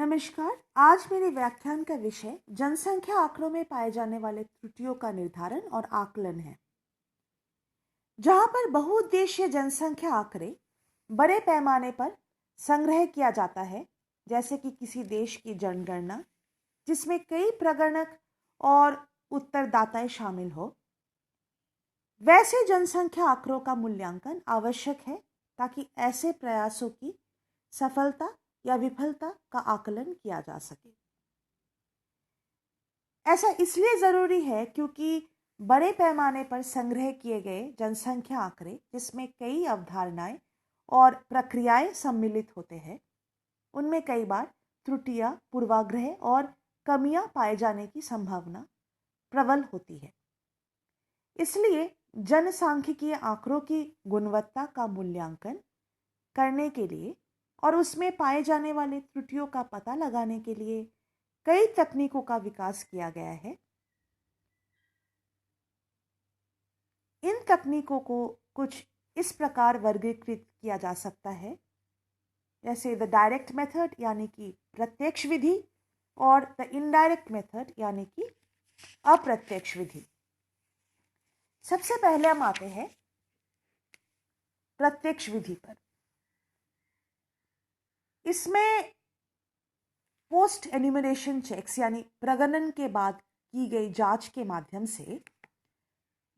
नमस्कार। आज मेरे व्याख्यान का विषय जनसंख्या आंकड़ों में पाए जाने वाले त्रुटियों का निर्धारण और आकलन है। जहां पर बहुउद्देशीय जनसंख्या आंकड़े बड़े पैमाने पर संग्रह किया जाता है, जैसे कि किसी देश की जनगणना जिसमें कई प्रगणक और उत्तरदाताएं शामिल हो, वैसे जनसंख्या आंकड़ों का मूल्यांकन आवश्यक है ताकि ऐसे प्रयासों की सफलता या विफलता का आकलन किया जा सके। ऐसा इसलिए जरूरी है क्योंकि बड़े पैमाने पर संग्रह किए गए जनसंख्या आंकड़े, जिसमें कई अवधारणाएं और प्रक्रियाएं सम्मिलित होते हैं, उनमें कई बार त्रुटियां, पूर्वाग्रह और कमियां पाए जाने की संभावना प्रबल होती है। इसलिए जनसांख्यिकीय आंकड़ों की गुणवत्ता का मूल्यांकन करने के लिए और उसमें पाए जाने वाले त्रुटियों का पता लगाने के लिए कई तकनीकों का विकास किया गया है। इन तकनीकों को कुछ इस प्रकार वर्गीकृत किया जा सकता है, जैसे द डायरेक्ट मेथड यानी कि प्रत्यक्ष विधि और द इनडायरेक्ट मेथड यानी कि अप्रत्यक्ष विधि। सबसे पहले हम आते हैं प्रत्यक्ष विधि पर। इसमें पोस्ट एन्यूमरेशन चेक्स यानी प्रगणन के बाद की गई जांच के माध्यम से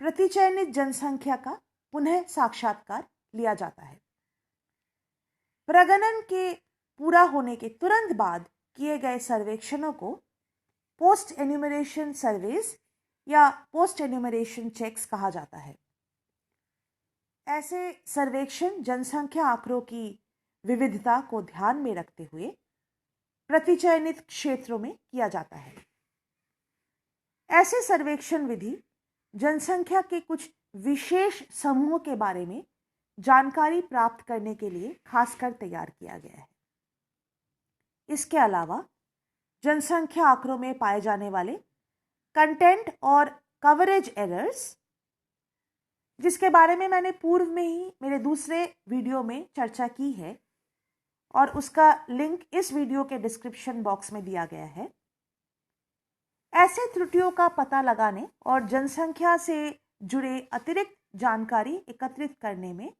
प्रतिचयनित जनसंख्या का पुनः साक्षात्कार लिया जाता है। प्रगणन के पूरा होने के तुरंत बाद किए गए सर्वेक्षणों को पोस्ट एन्यूमरेशन सर्वेज या पोस्ट एन्यूमरेशन चेक्स कहा जाता है। ऐसे सर्वेक्षण जनसंख्या आंकड़ों की विविधता को ध्यान में रखते हुए प्रतिचयनित क्षेत्रों में किया जाता है। ऐसे सर्वेक्षण विधि जनसंख्या के कुछ विशेष समूहों के बारे में जानकारी प्राप्त करने के लिए खासकर तैयार किया गया है। इसके अलावा जनसंख्या आंकड़ों में पाए जाने वाले कंटेंट और कवरेज एरर्स, जिसके बारे में मैंने पूर्व में ही मेरे दूसरे वीडियो में चर्चा की है और उसका लिंक इस वीडियो के डिस्क्रिप्शन बॉक्स में दिया गया है। ऐसे त्रुटियों का पता लगाने और जनसंख्या से जुड़े अतिरिक्त जानकारी एकत्रित करने में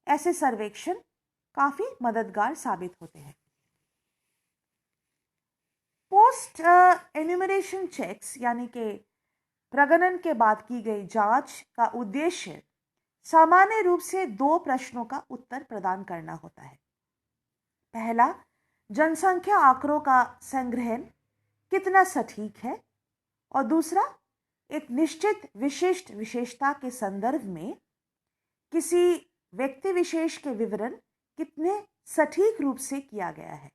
ऐसे सर्वेक्षण काफी मददगार साबित होते हैं। पोस्ट एन्यूमरेशन चेक्स यानी कि प्रगणन के बाद की गई जांच का उद्देश्य सामान्य रूप से दो प्रश्नों का उत्तर प्रदान करना होता है। पहला, जनसंख्या आंकड़ों का संग्रहण कितना सटीक है, और दूसरा, एक निश्चित विशिष्ट विशेषता के संदर्भ में किसी व्यक्ति विशेष के विवरण कितने सटीक रूप से किया गया है।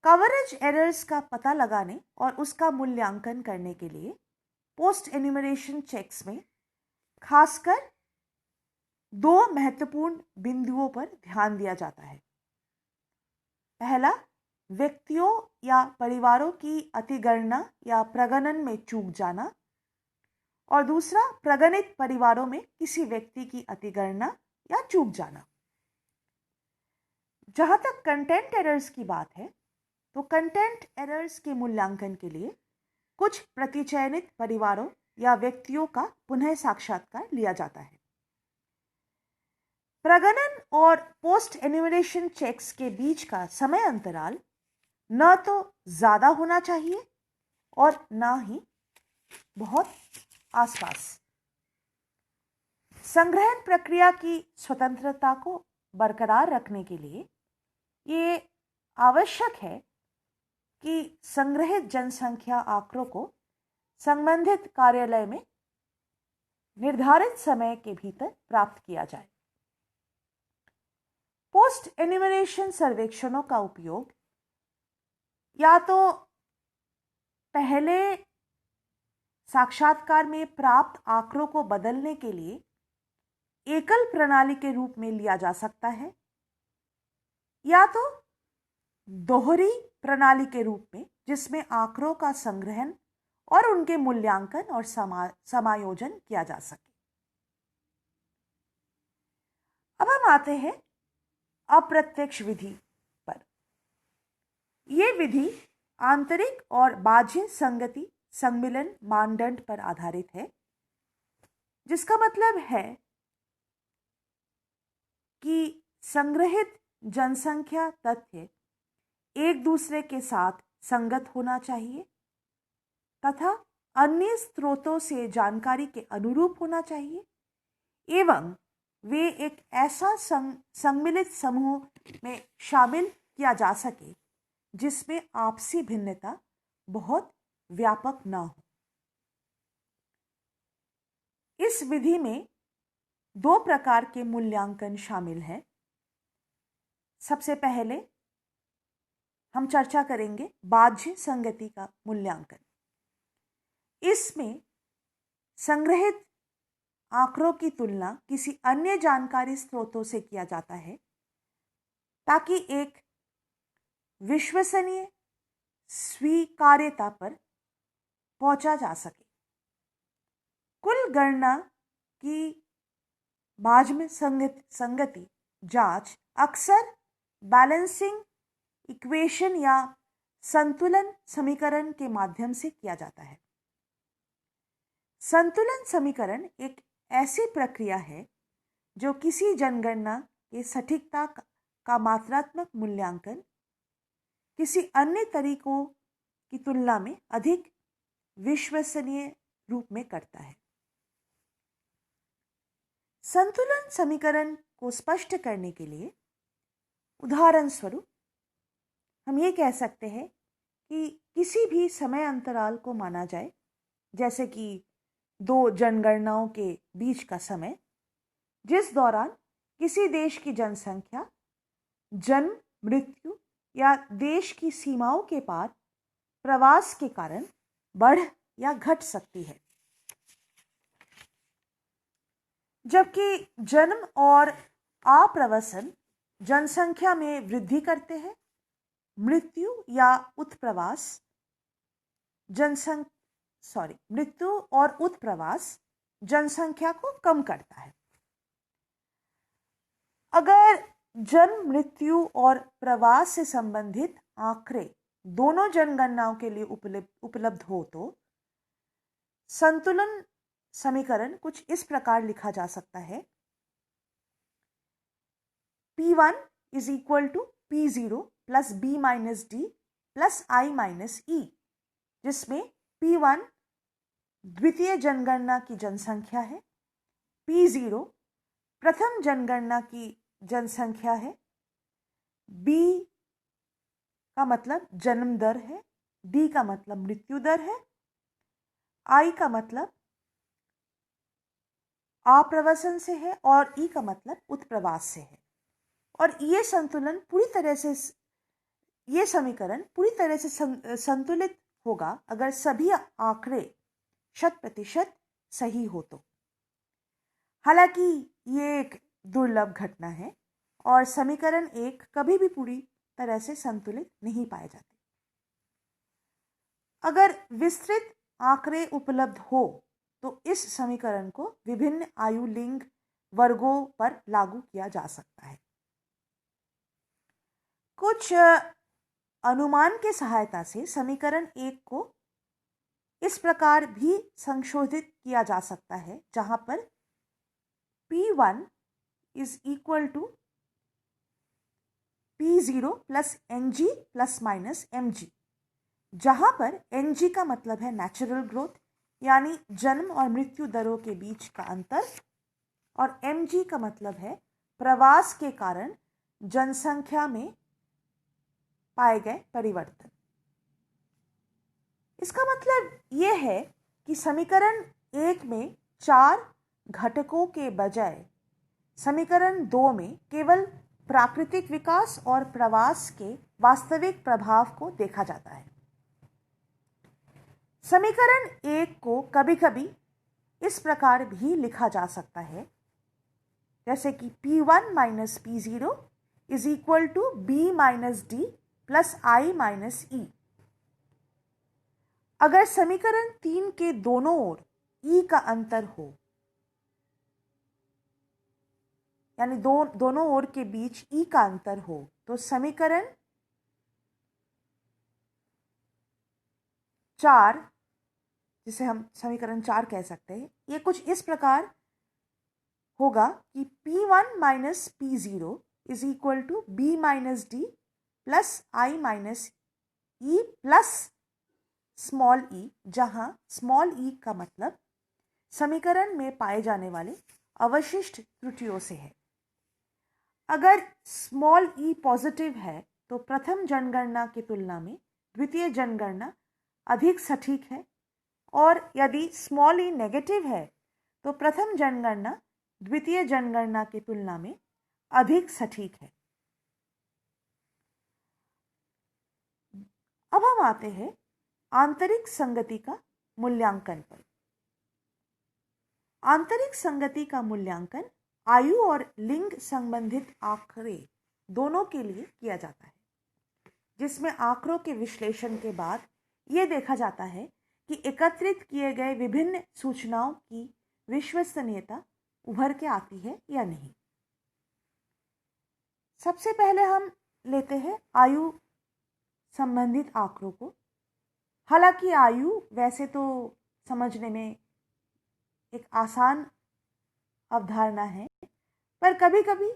कवरेज एरर्स का पता लगाने और उसका मूल्यांकन करने के लिए पोस्ट एन्यूमरेशन चेक्स में खासकर दो महत्वपूर्ण बिंदुओं पर ध्यान दिया जाता है। पहला, व्यक्तियों या परिवारों की अतिगणना या प्रगणन में चूक जाना, और दूसरा, प्रगणित परिवारों में किसी व्यक्ति की अतिगणना या चूक जाना। जहां तक कंटेंट एरर्स की बात है, तो कंटेंट एरर्स के मूल्यांकन के लिए कुछ प्रतिचयनित परिवारों या व्यक्तियों का पुनः साक्षात्कार लिया जाता है। प्रगणन और पोस्ट एन्यूमरेशन चेक्स के बीच का समय अंतराल न तो ज्यादा होना चाहिए और न ही बहुत आसपास। संग्रहण प्रक्रिया की स्वतंत्रता को बरकरार रखने के लिए ये आवश्यक है कि संग्रहित जनसंख्या आंकड़ों को संबंधित कार्यालय में निर्धारित समय के भीतर प्राप्त किया जाए। पोस्ट एन्यूमरेशन सर्वेक्षणों का उपयोग या तो पहले साक्षात्कार में प्राप्त आंकड़ों को बदलने के लिए एकल प्रणाली के रूप में लिया जा सकता है, या तो दोहरी प्रणाली के रूप में जिसमें आंकड़ों का संग्रहण और उनके मूल्यांकन और समायोजन किया जा सके। अब हम आते हैं अप्रत्यक्ष विधि पर। ये विधि आंतरिक और बाह्य संगति सम्मिलन मानदंड पर आधारित है, जिसका मतलब है कि संग्रहित जनसंख्या तथ्य एक दूसरे के साथ संगत होना चाहिए तथा अन्य स्रोतों से जानकारी के अनुरूप होना चाहिए एवं वे एक ऐसा सम्मिलित समूह में शामिल किया जा सके जिसमें आपसी भिन्नता बहुत व्यापक ना हो। इस विधि में दो प्रकार के मूल्यांकन शामिल हैं। सबसे पहले हम चर्चा करेंगे बाह्य संगति का मूल्यांकन। इसमें संग्रहित आंकड़ों की तुलना किसी अन्य जानकारी स्रोतों से किया जाता है ताकि एक विश्वसनीय स्वीकार्यता पर पहुंचा जा सके। कुल गणना की बाह्य संगति जांच अक्सर बैलेंसिंग इक्वेशन या संतुलन समीकरण के माध्यम से किया जाता है। संतुलन समीकरण एक ऐसी प्रक्रिया है जो किसी जनगणना की सटीकता का मात्रात्मक मूल्यांकन किसी अन्य तरीकों की तुलना में अधिक विश्वसनीय रूप में करता है। संतुलन समीकरण को स्पष्ट करने के लिए उदाहरण स्वरूप हम ये कह सकते हैं कि किसी भी समय अंतराल को माना जाए, जैसे कि दो जनगणनाओं के बीच का समय, जिस दौरान किसी देश की जनसंख्या जन्म, मृत्यु या देश की सीमाओं के पार प्रवास के कारण बढ़ या घट सकती है। जबकि जन्म और आप्रवासन जनसंख्या में वृद्धि करते हैं, मृत्यु या उत्प्रवास मृत्यु और उत्प्रवास जनसंख्या को कम करता है। अगर जन्म, मृत्यु और प्रवास से संबंधित आंकड़े दोनों जनगणनाओं के लिए उपलब्ध हो तो संतुलन समीकरण कुछ इस प्रकार लिखा जा सकता है। P1 is equal to P0 plus B minus D plus I minus E, जिसमें P1 द्वितीय जनगणना की जनसंख्या है, P0 प्रथम जनगणना की जनसंख्या है, B का मतलब जन्म दर है, D का मतलब मृत्यु दर है, I का मतलब आप्रवासन से है और E का मतलब उत्प्रवास से है। और ये समीकरण पूरी तरह से संतुलित होगा अगर सभी आंकड़े 100% सही हो तो। हालांकि ये एक दुर्लभ घटना है और समीकरण एक कभी भी पूरी तरह से संतुलित नहीं पाए जाते। अगर विस्तृत आंकड़े उपलब्ध हो तो इस समीकरण को विभिन्न आयु लिंग वर्गों पर लागू किया जा सकता है। कुछ अनुमान के सहायता से समीकरण एक को इस प्रकार भी संशोधित किया जा सकता है, जहां पर P1 is equal to P0 plus NG plus minus MG, जहां पर NG का मतलब है नेचुरल ग्रोथ यानी जन्म और मृत्यु दरों के बीच का अंतर, और MG का मतलब है प्रवास के कारण जनसंख्या में पाए गए परिवर्तन। इसका मतलब यह है कि समीकरण एक में 4 घटकों के बजाय समीकरण 2 में केवल प्राकृतिक विकास और प्रवास के वास्तविक प्रभाव को देखा जाता है। समीकरण एक को कभी-कभी इस प्रकार भी लिखा जा सकता है, जैसे कि P1 minus P0 is equal to B minus D plus I minus E। अगर समीकरण 3 के दोनों ओर E का अंतर हो, यानी दोनों ओर के बीच E का अंतर हो, तो समीकरण 4, जिसे हम समीकरण 4 कह सकते हैं, ये कुछ इस प्रकार होगा कि P1 minus P0 is equal to B minus D plus I minus E plus small e, जहां स्मॉल e का मतलब समीकरण में पाए जाने वाले अवशिष्ट त्रुटियों से है। अगर स्मॉल e पॉजिटिव है तो प्रथम जनगणना की तुलना में द्वितीय जनगणना अधिक सटीक है, और यदि स्मॉल e नेगेटिव है तो प्रथम जनगणना द्वितीय जनगणना की तुलना में अधिक सटीक है। अब हम आते हैं आंतरिक संगति का मूल्यांकन पर। आंतरिक संगति का मूल्यांकन आयु और लिंग संबंधित आंकड़े दोनों के लिए किया जाता है, जिसमें आंकड़ों के विश्लेषण के बाद यह देखा जाता है कि एकत्रित किए गए विभिन्न सूचनाओं की विश्वसनीयता उभर के आती है या नहीं। सबसे पहले हम लेते हैं आयु संबंधित आंकड़ों को। हालांकि आयु वैसे तो समझने में एक आसान अवधारणा है, पर कभी कभी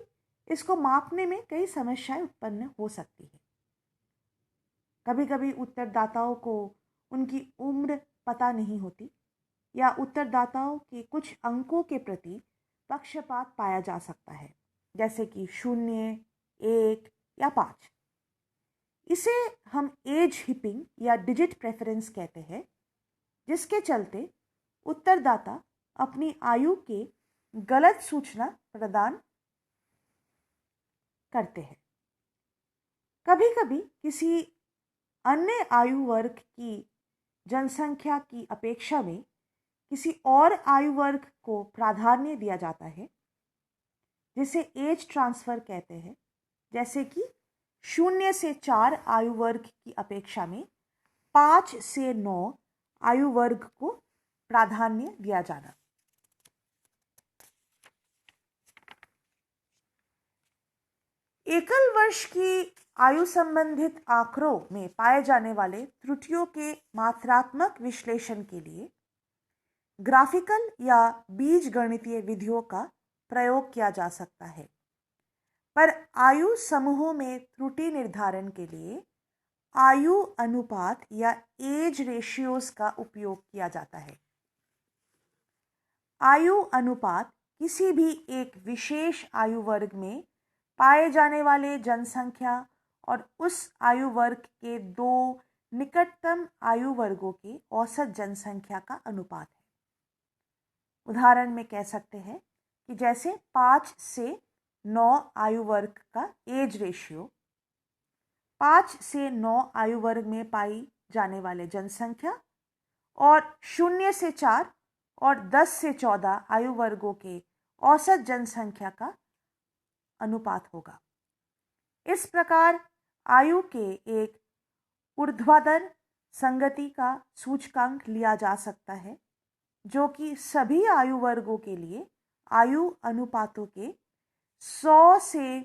इसको मापने में कई समस्याएं उत्पन्न हो सकती है। कभी कभी उत्तरदाताओं को उनकी उम्र पता नहीं होती, या उत्तरदाताओं के कुछ अंकों के प्रति पक्षपात पाया जा सकता है, जैसे कि 0, 1 या 5। इसे हम एज हिपिंग या डिजिट प्रेफरेंस कहते हैं, जिसके चलते उत्तरदाता अपनी आयु के गलत सूचना प्रदान करते हैं। कभी कभी किसी अन्य आयु वर्ग की जनसंख्या की अपेक्षा में किसी और आयु वर्ग को प्राधान्य दिया जाता है, जिसे एज ट्रांसफर कहते हैं, जैसे कि 0 से 4 आयु वर्ग की अपेक्षा में 5 से 9 आयु वर्ग को प्राधान्य दिया जाना। एकल वर्ष की आयु संबंधित आंकड़ों में पाए जाने वाले त्रुटियों के मात्रात्मक विश्लेषण के लिए ग्राफिकल या बीजगणितीय विधियों का प्रयोग किया जा सकता है, पर आयु समूहों में त्रुटि निर्धारण के लिए आयु अनुपात या एज रेशियोज का उपयोग किया जाता है। आयु अनुपात किसी भी एक विशेष आयु वर्ग में पाए जाने वाले जनसंख्या और उस आयु वर्ग के 2 निकटतम आयु वर्गों की औसत जनसंख्या का अनुपात है। उदाहरण में कह सकते हैं कि जैसे 5 से 9 आयु वर्ग का एज रेशियो 5 से 9 आयु वर्ग में पाई जाने वाले जनसंख्या और 0 से 4 और 10 से 14 आयु वर्गों के औसत जनसंख्या का अनुपात होगा। इस प्रकार आयु के एक ऊर्ध्वाधर संगति का सूचकांक लिया जा सकता है, जो कि सभी आयु वर्गों के लिए आयु अनुपातों के 100 से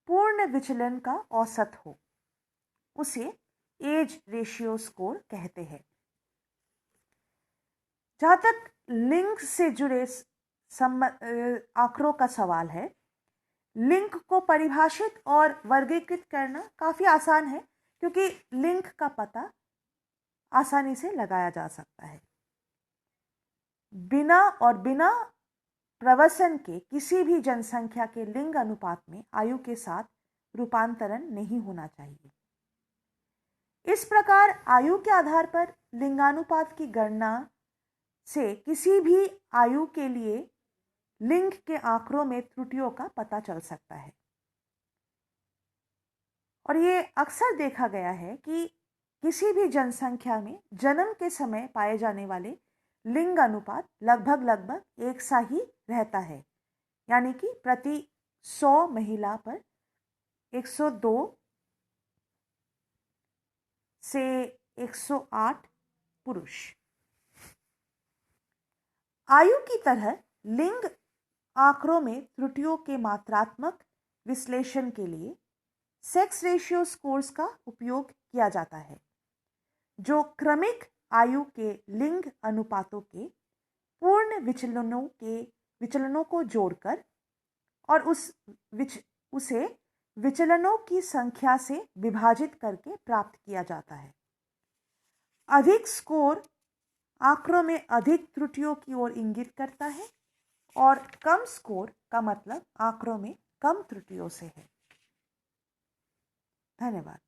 पूर्ण विचलन का औसत हो। उसे एज रेशियो स्कोर कहते हैं। जहां तक लिंग से जुड़े आंकड़ों का सवाल है, लिंग को परिभाषित और वर्गीकृत करना काफी आसान है, क्योंकि लिंग का पता आसानी से लगाया जा सकता है। बिना प्रवसन के किसी भी जनसंख्या के लिंग अनुपात में आयु के साथ रूपांतरण नहीं होना चाहिए। इस प्रकार आयु के आधार पर लिंगानुपात की गणना से किसी भी आयु के लिए लिंग के आंकड़ों में त्रुटियों का पता चल सकता है। और ये अक्सर देखा गया है कि किसी भी जनसंख्या में जन्म के समय पाए जाने वाले लिंग अनुपात लगभग एक सा ही रहता है, यानी कि प्रति 100 महिला पर 102 से 108 पुरुष। आयु की तरह लिंग आंकड़ों में त्रुटियों के मात्रात्मक विश्लेषण के लिए सेक्स रेशियो स्कोर्स का उपयोग किया जाता है, जो क्रमिक आयु के लिंग अनुपातों के पूर्ण विचलनों को जोड़कर और उसे विचलनों की संख्या से विभाजित करके प्राप्त किया जाता है। अधिक स्कोर आंकड़ों में अधिक त्रुटियों की ओर इंगित करता है और कम स्कोर का मतलब आंकड़ों में कम त्रुटियों से है। धन्यवाद।